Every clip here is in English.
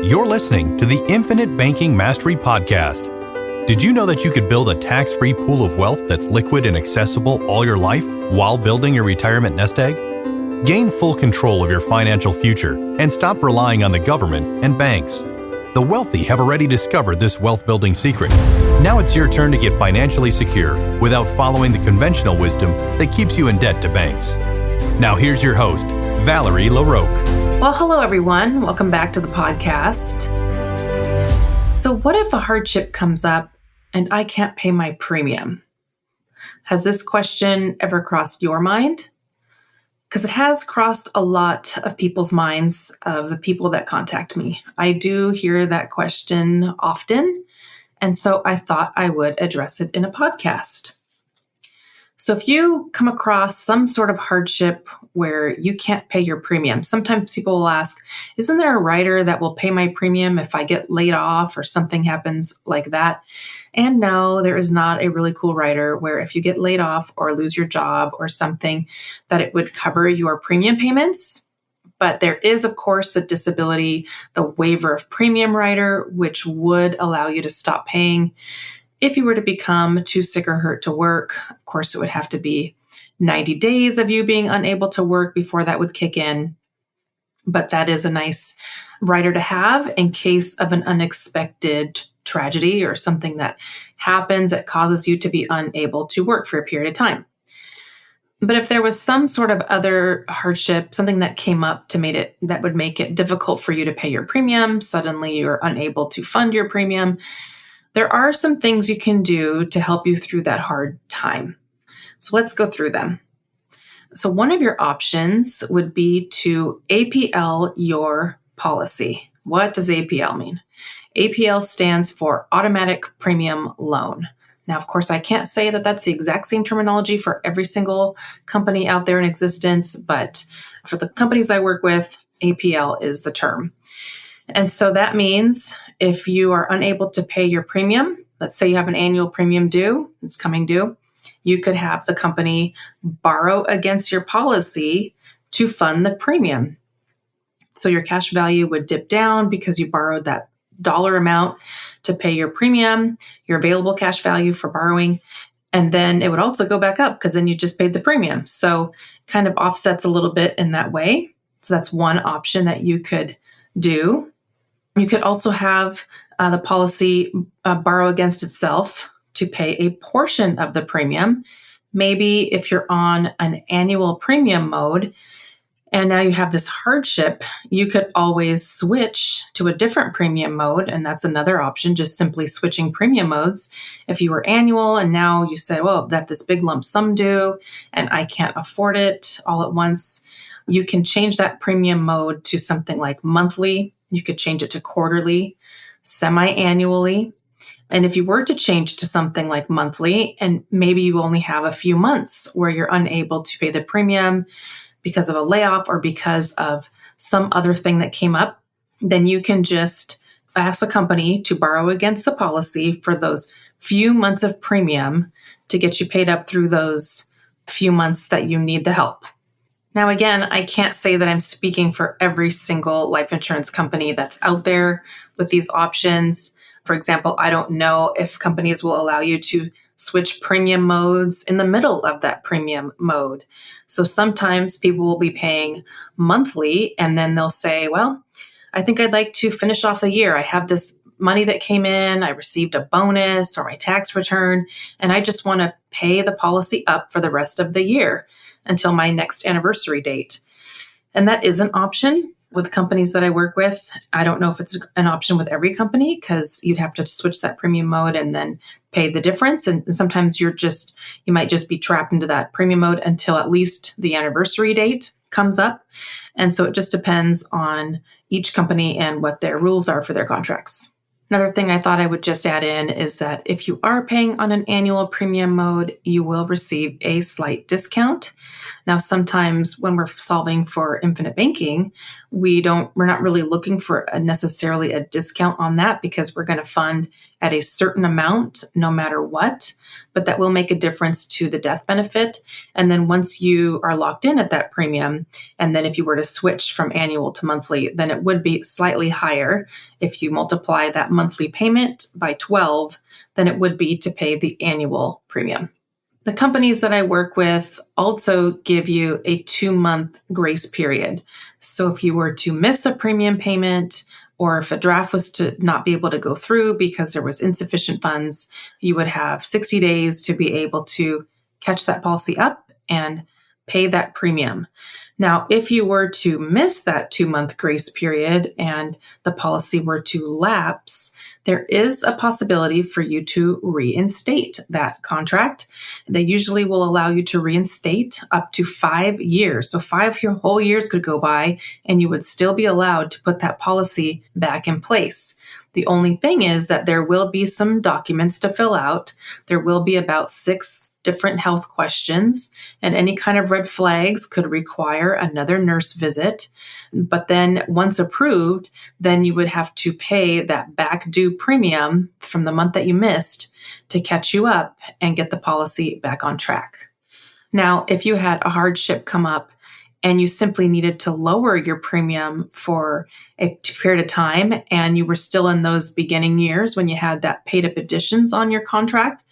You're listening to the Infinite Banking Mastery Podcast. Did you know that you could build a tax-free pool of wealth that's liquid and accessible all your life while building your retirement nest egg? Gain full control of your financial future and stop relying on the government and banks. The wealthy have already discovered this wealth-building secret. Now it's your turn to get financially secure without following the conventional wisdom that keeps you in debt to banks. Now here's your host, Valerie LaRocque. Well, hello, everyone. Welcome back to the podcast. So what if a hardship comes up and I can't pay my premium? Has this question ever crossed your mind? Because it has crossed a lot of people's minds of the people that contact me. I do hear that question often, and so I thought I would address it in a podcast. So if you come across some sort of hardship where you can't pay your premium, sometimes people will ask, isn't there a rider that will pay my premium if I get laid off or something happens like that? And no, there is not a really cool rider where if you get laid off or lose your job or something, that it would cover your premium payments. But there is, of course, the disability, the waiver of premium rider, which would allow you to stop paying if you were to become too sick or hurt to work. Of course, it would have to be 90 days of you being unable to work before that would kick in. But that is a nice rider to have in case of an unexpected tragedy or something that happens that causes you to be unable to work for a period of time. But if there was some sort of other hardship, something that came up that would make it difficult for you to pay your premium, suddenly you're unable to fund your premium, there are some things you can do to help you through that hard time. So let's go through them. So one of your options would be to APL your policy. What does APL mean? APL stands for Automatic Premium Loan. Now, of course, I can't say that that's the exact same terminology for every single company out there in existence, but for the companies I work with, APL is the term. And so that means if you are unable to pay your premium, let's say you have an annual premium due, it's coming due, you could have the company borrow against your policy to fund the premium. So your cash value would dip down because you borrowed that dollar amount to pay your premium, your available cash value for borrowing, and then it would also go back up because then you just paid the premium. So kind of offsets a little bit in that way. So that's one option that you could do. You could also have the policy borrow against itself to pay a portion of the premium. Maybe if you're on an annual premium mode and now you have this hardship, you could always switch to a different premium mode. And that's another option, just simply switching premium modes. If you were annual and now you say, well, that this big lump sum due and I can't afford it all at once, you can change that premium mode to something like monthly. You could change it to quarterly, semi-annually. And if you were to change to something like monthly, and maybe you only have a few months where you're unable to pay the premium because of a layoff or because of some other thing that came up, then you can just ask the company to borrow against the policy for those few months of premium to get you paid up through those few months that you need the help. Now, again, I can't say that I'm speaking for every single life insurance company that's out there with these options. For example, I don't know if companies will allow you to switch premium modes in the middle of that premium mode. So sometimes people will be paying monthly and then they'll say, well, I think I'd like to finish off the year. I have this money that came in, I received a bonus or my tax return, and I just want to pay the policy up for the rest of the year until my next anniversary date. And that is an option with companies that I work with. I don't know if it's an option with every company because you'd have to switch that premium mode and then pay the difference. And sometimes you might just be trapped into that premium mode until at least the anniversary date comes up. And so it just depends on each company and what their rules are for their contracts. Another thing I thought I would just add in is that if you are paying on an annual premium mode, you will receive a slight discount. Now, sometimes when we're solving for infinite banking, we're not really looking for necessarily a discount on that because we're going to fund at a certain amount no matter what, but that will make a difference to the death benefit. And then once you are locked in at that premium, and then if you were to switch from annual to monthly, then it would be slightly higher. If you multiply that monthly payment by 12, than it would be to pay the annual premium. The companies that I work with also give you a 2-month grace period. So if you were to miss a premium payment, or if a draft was to not be able to go through because there was insufficient funds, you would have 60 days to be able to catch that policy up and pay that premium. Now, if you were to miss that 2-month grace period and the policy were to lapse, there is a possibility for you to reinstate that contract. They usually will allow you to reinstate up to 5 years. So 5 whole years could go by and you would still be allowed to put that policy back in place. The only thing is that there will be some documents to fill out. There will be about 6 different health questions, and any kind of red flags could require another nurse visit. But then once approved, then you would have to pay that back due premium from the month that you missed to catch you up and get the policy back on track. Now, if you had a hardship come up and you simply needed to lower your premium for a period of time, and you were still in those beginning years when you had that paid up additions on your contract,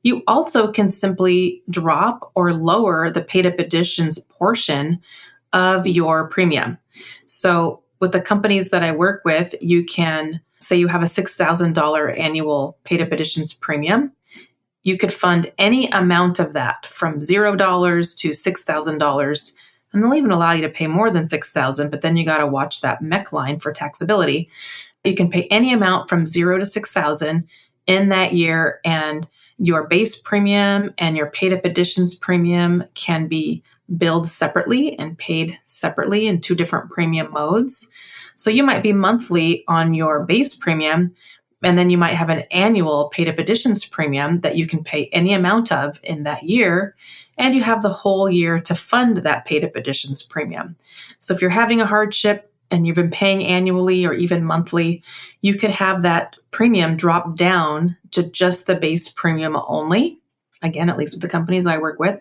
you also can simply drop or lower the paid up additions portion of your premium. So with the companies that I work with, you can say you have a $6,000 annual paid up additions premium. You could fund any amount of that from $0 to $6,000. And they'll even allow you to pay more than $6,000, but then you got to watch that MEC line for taxability. You can pay any amount from $0 to $6,000 in that year, and your base premium and your paid up additions premium can be billed separately and paid separately in 2 different premium modes. So you might be monthly on your base premium, and then you might have an annual paid up additions premium that you can pay any amount of in that year. And you have the whole year to fund that paid up additions premium. So if you're having a hardship and you've been paying annually or even monthly, you could have that premium drop down to just the base premium only. Again, at least with the companies I work with.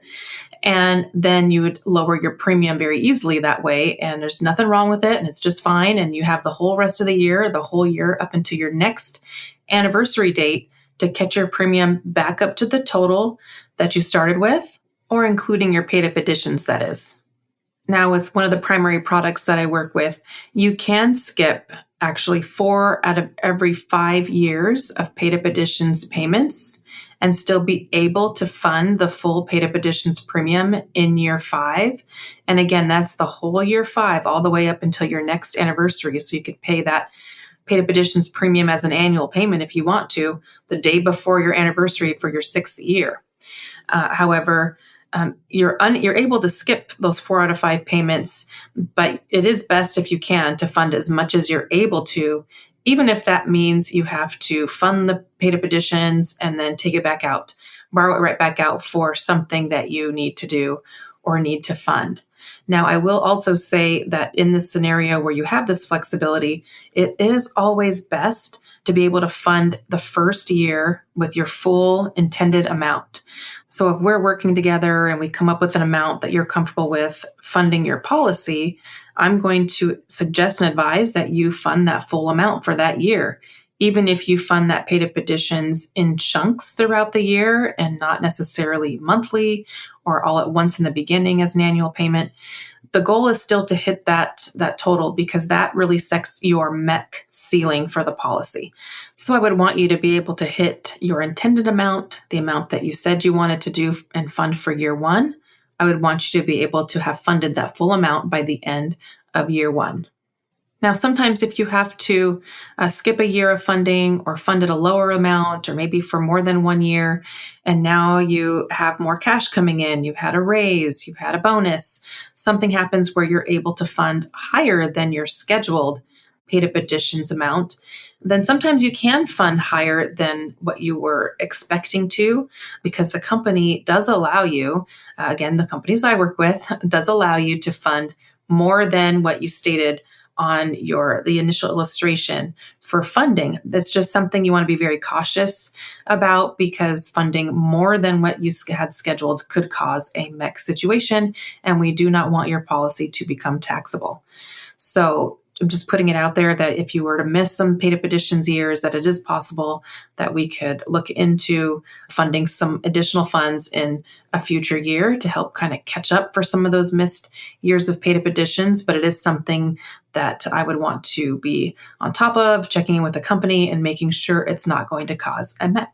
And then you would lower your premium very easily that way. And there's nothing wrong with it. And it's just fine. And you have the whole rest of the whole year up until your next anniversary date to catch your premium back up to the total that you started with, or including your paid up additions, that is. Now, with one of the primary products that I work with, you can skip actually 4 out of every 5 years of paid up additions payments and still be able to fund the full paid up additions premium in year 5. And again, that's the whole year 5 all the way up until your next anniversary. So you could pay that paid up additions premium as an annual payment if you want to, the day before your anniversary for your 6th year. However, you're able to skip those 4 out of 5 payments, but it is best if you can to fund as much as you're able to, even if that means you have to fund the paid up additions and then take it back out, borrow it right back out for something that you need to do or need to fund. Now, I will also say that in this scenario where you have this flexibility, it is always best to be able to fund the first year with your full intended amount. So if we're working together and we come up with an amount that you're comfortable with funding your policy, I'm going to suggest and advise that you fund that full amount for that year. Even if you fund that paid up additions in chunks throughout the year and not necessarily monthly or all at once in the beginning as an annual payment, the goal is still to hit that total because that really sets your MEC ceiling for the policy. So I would want you to be able to hit your intended amount, the amount that you said you wanted to do and fund for year 1. I would want you to be able to have funded that full amount by the end of year 1. Now, sometimes if you have to skip a year of funding or fund at a lower amount, or maybe for more than 1 year, and now you have more cash coming in, you've had a raise, you've had a bonus, something happens where you're able to fund higher than you're scheduled, paid up additions amount, then sometimes you can fund higher than what you were expecting to, because the company does allow you, again, the companies I work with, does allow you to fund more than what you stated on the initial illustration for funding. That's just something you want to be very cautious about, because funding more than what you had scheduled could cause a MEC situation, and we do not want your policy to become taxable. So I'm just putting it out there that if you were to miss some paid up additions years, that it is possible that we could look into funding some additional funds in a future year to help kind of catch up for some of those missed years of paid up additions. But it is something that I would want to be on top of, checking in with the company and making sure it's not going to cause a MEC.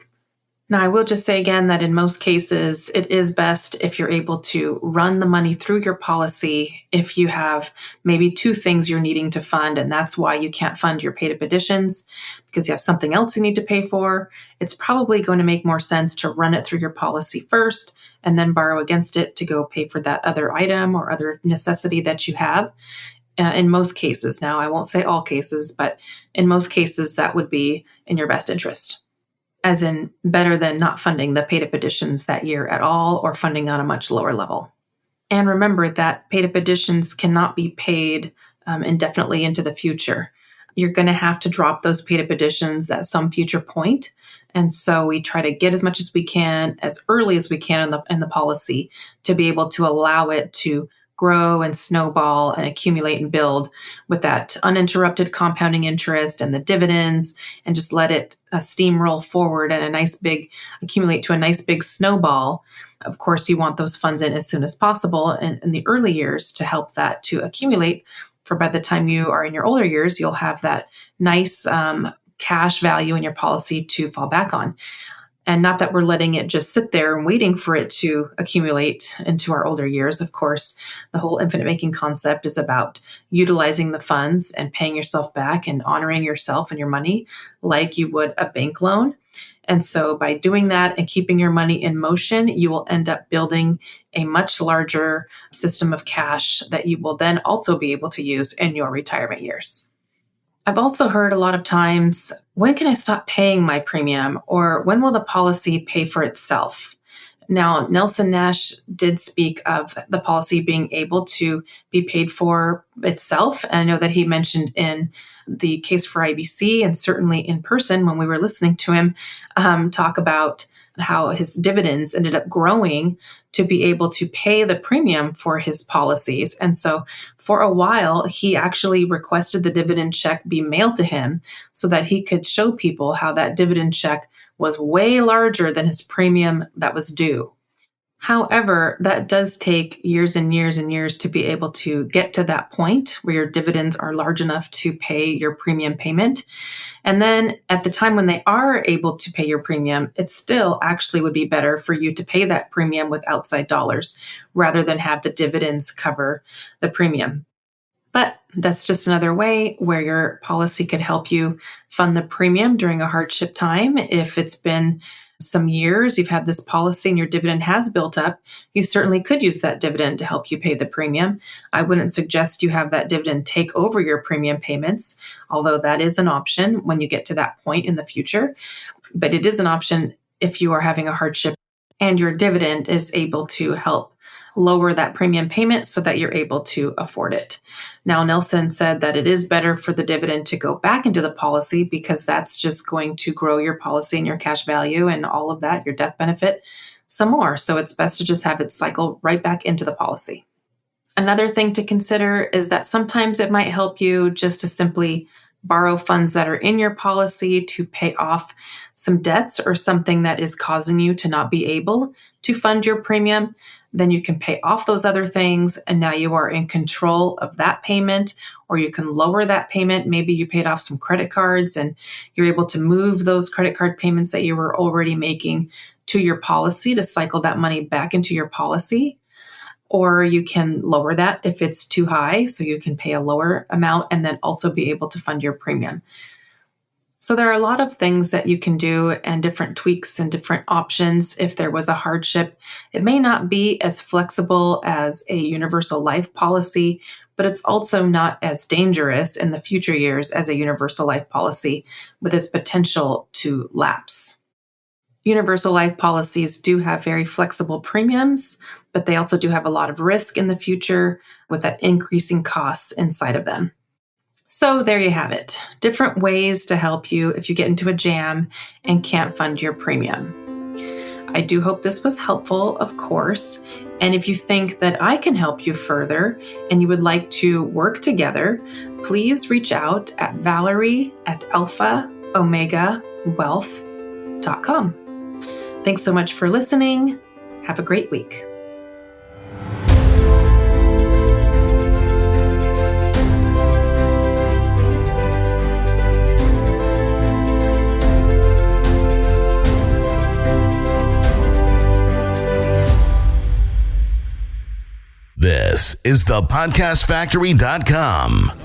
Now, I will just say again that in most cases, it is best if you're able to run the money through your policy if you have maybe two things you're needing to fund, and that's why you can't fund your paid up additions, because you have something else you need to pay for. It's probably going to make more sense to run it through your policy first and then borrow against it to go pay for that other item or other necessity that you have. In most cases, now I won't say all cases, but in most cases, that would be in your best interest. As in better than not funding the paid up additions that year at all, or funding on a much lower level. And remember that paid up additions cannot be paid indefinitely into the future. You're going to have to drop those paid up additions at some future point. And so we try to get as much as we can, as early as we can in the policy, to be able to allow it to grow and snowball and accumulate and build with that uninterrupted compounding interest and the dividends, and just let it steamroll forward and accumulate to a nice big snowball. Of course, you want those funds in as soon as possible in the early years to help that to accumulate. For by the time you are in your older years, you'll have that nice cash value in your policy to fall back on. And not that we're letting it just sit there and waiting for it to accumulate into our older years. Of course, the whole infinite banking concept is about utilizing the funds and paying yourself back and honoring yourself and your money like you would a bank loan. And so by doing that and keeping your money in motion, you will end up building a much larger system of cash that you will then also be able to use in your retirement years. I've also heard a lot of times, when can I stop paying my premium? Or when will the policy pay for itself? Now, Nelson Nash did speak of the policy being able to be paid for itself. And I know that he mentioned in the case for IBC, and certainly in person when we were listening to him talk about how his dividends ended up growing to be able to pay the premium for his policies. And so for a while, he actually requested the dividend check be mailed to him so that he could show people how that dividend check was way larger than his premium that was due. However, that does take years and years and years to be able to get to that point where your dividends are large enough to pay your premium payment. And then at the time when they are able to pay your premium, it still actually would be better for you to pay that premium with outside dollars rather than have the dividends cover the premium. But that's just another way where your policy could help you fund the premium during a hardship time. If it's been some years you've had this policy and your dividend has built up, you certainly could use that dividend to help you pay the premium. I wouldn't suggest you have that dividend take over your premium payments, although that is an option when you get to that point in the future. But it is an option if you are having a hardship and your dividend is able to help lower that premium payment so that you're able to afford it. Now, Nelson said that it is better for the dividend to go back into the policy because that's just going to grow your policy and your cash value and all of that, your death benefit, some more. So it's best to just have it cycle right back into the policy. Another thing to consider is that sometimes it might help you just to simply borrow funds that are in your policy to pay off some debts or something that is causing you to not be able to fund your premium. Then you can pay off those other things, and now you are in control of that payment, or you can lower that payment. Maybe you paid off some credit cards and you're able to move those credit card payments that you were already making to your policy to cycle that money back into your policy. Or you can lower that if it's too high, so you can pay a lower amount and then also be able to fund your premium. So there are a lot of things that you can do and different tweaks and different options if there was a hardship. It may not be as flexible as a universal life policy, but it's also not as dangerous in the future years as a universal life policy with its potential to lapse. Universal life policies do have very flexible premiums, but they also do have a lot of risk in the future with that increasing costs inside of them. So there you have it. Different ways to help you if you get into a jam and can't fund your premium. I do hope this was helpful, of course. And if you think that I can help you further and you would like to work together, please reach out at valerie@alphaomegawealth.com. Thanks so much for listening. Have a great week. This is thepodcastfactory.com.